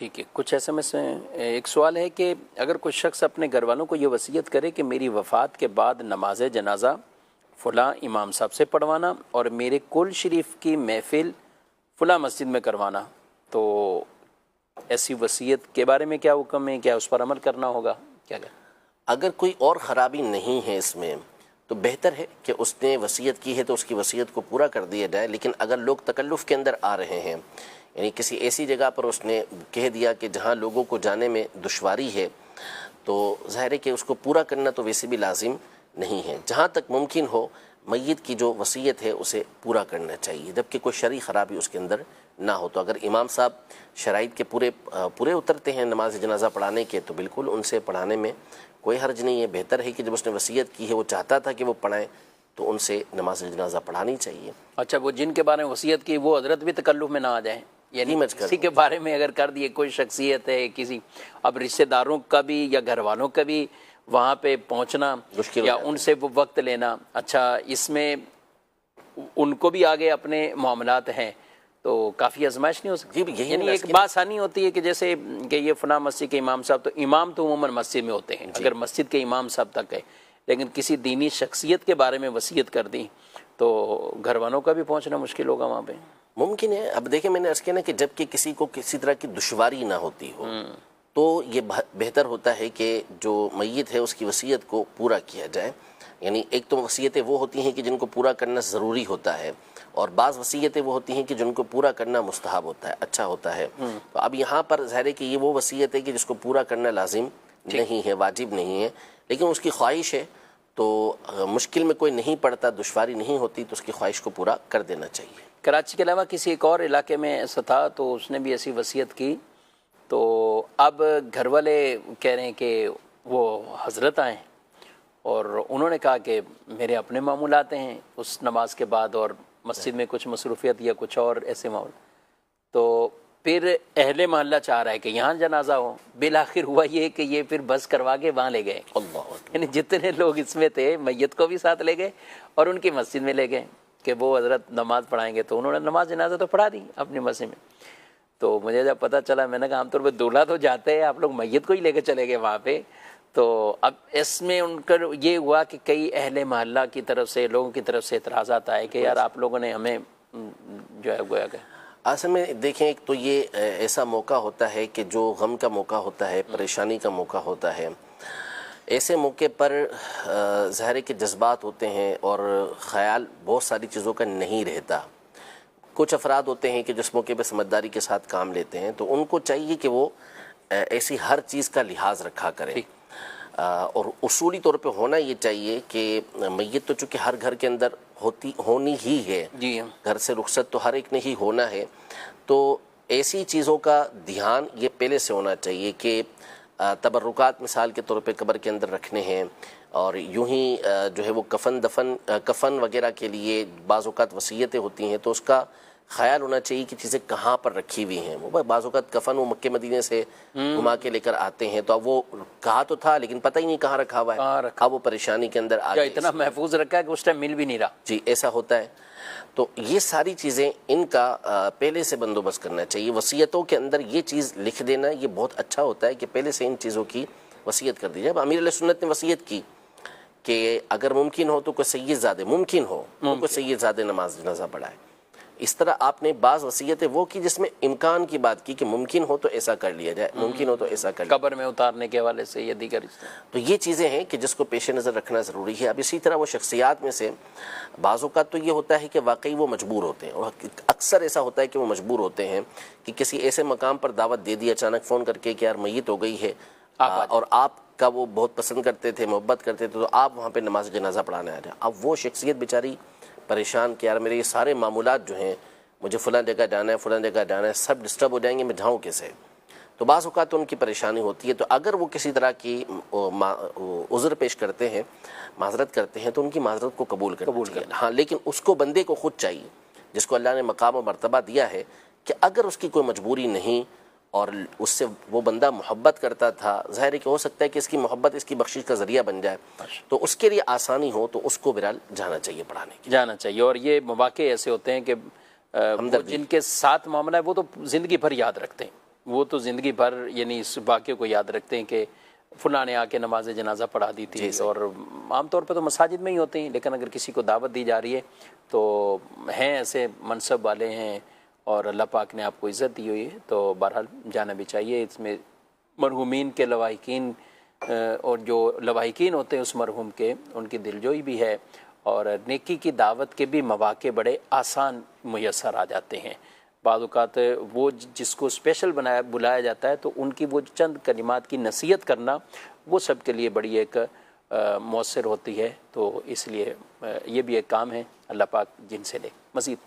ٹھیک ہے، کچھ ایسے میں سے ایک سوال ہے کہ اگر کوئی شخص اپنے گھر والوں کو یہ وصیت کرے کہ میری وفات کے بعد نماز جنازہ فلاں امام صاحب سے پڑھوانا اور میرے کل شریف کی محفل فلاں مسجد میں کروانا، تو ایسی وصیت کے بارے میں کیا حکم ہے؟ کیا اس پر عمل کرنا ہوگا؟ کیا کہتے ہیں؟ اگر کوئی اور خرابی نہیں ہے اس میں تو بہتر ہے کہ اس نے وصیت کی ہے تو اس کی وصیت کو پورا کر دیا جائے، لیکن اگر لوگ تکلف کے اندر آ رہے ہیں، یعنی کسی ایسی جگہ پر اس نے کہہ دیا کہ جہاں لوگوں کو جانے میں دشواری ہے، تو ظاہر ہے کہ اس کو پورا کرنا تو ویسے بھی لازم نہیں ہے۔ جہاں تک ممکن ہو میت کی جو وصیت ہے اسے پورا کرنا چاہیے، جبکہ کوئی شرعی خرابی اس کے اندر نہ ہو۔ تو اگر امام صاحب شرائط کے پورے اترتے ہیں نماز جنازہ پڑھانے کے، تو بالکل ان سے پڑھانے میں کوئی حرج نہیں ہے۔ بہتر ہے کہ جب اس نے وصیت کی ہے، وہ چاہتا تھا کہ وہ پڑھائیں، تو ان سے نماز جنازہ پڑھانی چاہیے۔ اچھا، وہ جن کے بارے میں وصیت کی وہ حضرت بھی تکلف میں نہ آ جائیں، یعنی کسی کے بارے میں اگر کر دیے، کوئی شخصیت ہے کسی، اب رشتہ داروں کا بھی یا گھر والوں کا بھی وہاں پہ پہنچنا یا ان سے وہ وقت لینا، اچھا اس میں ان کو بھی آگے اپنے معاملات ہیں، تو کافی آزمائش نہیں ہو سکتی؟ یعنی ایک بآسانی ہوتی ہے کہ جیسے کہ یہ فلاں مسجد کے امام صاحب، تو امام تو عموماً مسجد میں ہوتے ہیں، اگر مسجد کے امام صاحب تک ہے، لیکن کسی دینی شخصیت کے بارے میں وصیت کر دی تو گھر والوں کا بھی پہنچنا مشکل ہوگا وہاں پہ۔ ممکن ہے۔ اب دیکھیں، میں نے عرض کیا نا کہ جب کہ کسی کو کسی طرح کی دشواری نہ ہوتی ہو تو یہ بہتر ہوتا ہے کہ جو میت ہے اس کی وصیت کو پورا کیا جائے۔ یعنی ایک تو وصیتیں وہ ہوتی ہیں کہ جن کو پورا کرنا ضروری ہوتا ہے، اور بعض وصیتیں وہ ہوتی ہیں کہ جن کو پورا کرنا مستحب ہوتا ہے، اچھا ہوتا ہے۔ تو اب یہاں پر ظاہر ہے کہ یہ وہ وصیت ہے کہ جس کو پورا کرنا لازم نہیں ہے، واجب نہیں ہے، لیکن اس کی خواہش ہے، تو مشکل میں کوئی نہیں پڑتا، دشواری نہیں ہوتی، تو اس کی خواہش کو پورا کر دینا چاہیے۔ کراچی کے علاوہ کسی ایک اور علاقے میں ایسا تھا، تو اس نے بھی ایسی وصیت کی، تو اب گھر والے کہہ رہے ہیں کہ وہ حضرت آئیں، اور انہوں نے کہا کہ میرے اپنے معمولات ہیں اس نماز کے بعد، اور مسجد میں کچھ مصروفیت یا کچھ اور ایسے معاملات، تو پھر اہل محلہ چاہ رہا ہے کہ یہاں جنازہ ہو۔ بالآخر ہوا یہ کہ یہ پھر بس کروا کے وہاں لے گئے، یعنی جتنے لوگ اس میں تھے میت کو بھی ساتھ لے گئے اور ان کی مسجد میں لے گئے کہ وہ حضرت نماز پڑھائیں گے، تو انہوں نے نماز جنازہ تو پڑھا دی اپنی مسجد میں۔ تو مجھے جب پتہ چلا، میں نے کہا عام طور پہ دولہا تو جاتے ہیں، آپ لوگ میت کو ہی لے کے چلے گئے وہاں پہ۔ تو اب اس میں ان کا یہ ہوا کہ کئی اہل محلہ کی طرف سے، لوگوں کی طرف سے اعتراضات آئے کہ یار آپ لوگوں نے ہمیں جو ہے گویا کہ اصل میں دیکھیں، ایک تو یہ ایسا موقع ہوتا ہے کہ جو غم کا موقع ہوتا ہے، پریشانی کا موقع ہوتا ہے، ایسے موقع پر ظاہر ہے کہ جذبات ہوتے ہیں اور خیال بہت ساری چیزوں کا نہیں رہتا۔ کچھ افراد ہوتے ہیں کہ جس موقع پہ سمجھداری کے ساتھ کام لیتے ہیں، تو ان کو چاہیے کہ وہ ایسی ہر چیز کا لحاظ رکھا کریں، اور اصولی طور پہ ہونا یہ چاہیے کہ میت تو چونکہ ہر گھر کے اندر ہونی ہی ہے، گھر سے رخصت تو ہر ایک نے ہی ہونا ہے، تو ایسی چیزوں کا دھیان یہ پہلے سے ہونا چاہیے کہ تبرکات مثال کے طور پہ قبر کے اندر رکھنے ہیں، اور یوں ہی جو ہے وہ کفن وغیرہ کے لیے بعض اوقات وصیتیں ہوتی ہیں، تو اس کا خیال ہونا چاہیے کہ چیزیں کہاں پر رکھی ہوئی ہیں۔ وہ بعض اوقات کفن وہ مکے مدینے سے گھما کے لے کر آتے ہیں، تو اب وہ کہا تو تھا لیکن پتہ ہی نہیں کہاں رکھا ہوا ہے، اب وہ پریشانی کے اندر آ گئے، اتنا محفوظ رکھا ہے کہ اس ٹائم مل بھی نہیں رہا۔ جی، ایسا ہوتا ہے۔ تو یہ ساری چیزیں ان کا پہلے سے بندوبست کرنا چاہیے۔ وصیتوں کے اندر یہ چیز لکھ دینا یہ بہت اچھا ہوتا ہے کہ پہلے سے ان چیزوں کی وصیت کر دی جائے۔ اب امیر علیہ سنت نے وصیت کی کہ اگر ممکن ہو تو کوئی سید زادے، ممکن ہو تو کوئی سید زادے نماز جنازہ پڑھائے۔ اس طرح آپ نے بعض وصیتیں وہ کی جس میں امکان کی بات کی کہ ممکن ہو تو ایسا کر لیا جائے، ممکن ہو تو ایسا کر لیا جائے، قبر میں اتارنے کے حوالے سے یا دیگر۔ تو یہ چیزیں ہیں کہ جس کو پیش نظر رکھنا ضروری ہے۔ اب اسی طرح وہ شخصیات میں سے بعض اوقات تو یہ ہوتا ہے کہ واقعی وہ مجبور ہوتے ہیں، اور اکثر ایسا ہوتا ہے کہ وہ مجبور ہوتے ہیں کہ کسی ایسے مقام پر دعوت دے دی اچانک فون کر کے کہ یار میت ہو گئی ہے، اور آپ کا وہ بہت پسند کرتے تھے، محبت کرتے تھے، تو آپ وہاں پہ نماز جنازہ پڑھانے آ جائیں۔ اب وہ شخصیت بیچاری پریشان کہ یار میرے یہ سارے معمولات جو ہیں، مجھے فلاں جگہ جانا ہے، فلاں جگہ جانا ہے، سب ڈسٹرب ہو جائیں گے، میں جاؤں کیسے؟ تو بعض اوقات ان کی پریشانی ہوتی ہے۔ تو اگر وہ کسی طرح کی عذر پیش کرتے ہیں، معذرت کرتے ہیں، تو ان کی معذرت کو قبول کرنا، ہاں، لیکن اس کو بندے کو خود چاہیے، جس کو اللہ نے مقام و مرتبہ دیا ہے، کہ اگر اس کی کوئی مجبوری نہیں اور اس سے وہ بندہ محبت کرتا تھا، ظاہر ہے کہ ہو سکتا ہے کہ اس کی محبت اس کی بخشش کا ذریعہ بن جائے، تو اس کے لیے آسانی ہو تو اس کو بہرحال جانا چاہیے پڑھانے کے، جانا چاہیے۔ اور یہ مواقع ایسے ہوتے ہیں کہ جن کے ساتھ معاملہ ہے وہ تو زندگی بھر یاد رکھتے ہیں، وہ تو زندگی بھر یعنی اس واقعے کو یاد رکھتے ہیں کہ فلاں نے آ کے نماز جنازہ پڑھا دی تھی. اور عام طور پہ تو مساجد میں ہی ہوتے ہیں، لیکن اگر کسی کو دعوت دی جا رہی ہے تو ہیں ایسے منصب والے ہیں اور اللہ پاک نے آپ کو عزت دی ہوئی ہے، تو بہرحال جانا بھی چاہیے. اس میں مرحومین کے لواحقین اور جو لواحقین ہوتے ہیں اس مرحوم کے، ان کی دلجوئی بھی ہے، اور نیکی کی دعوت کے بھی مواقع بڑے آسان میسر آ جاتے ہیں. بعض اوقات وہ جس کو اسپیشل بلایا جاتا ہے تو ان کی وہ چند کلمات کی نصیحت کرنا وہ سب کے لیے بڑی ایک مؤثر ہوتی ہے. تو اس لیے یہ بھی ایک کام ہے، اللہ پاک جن سے لے. مزید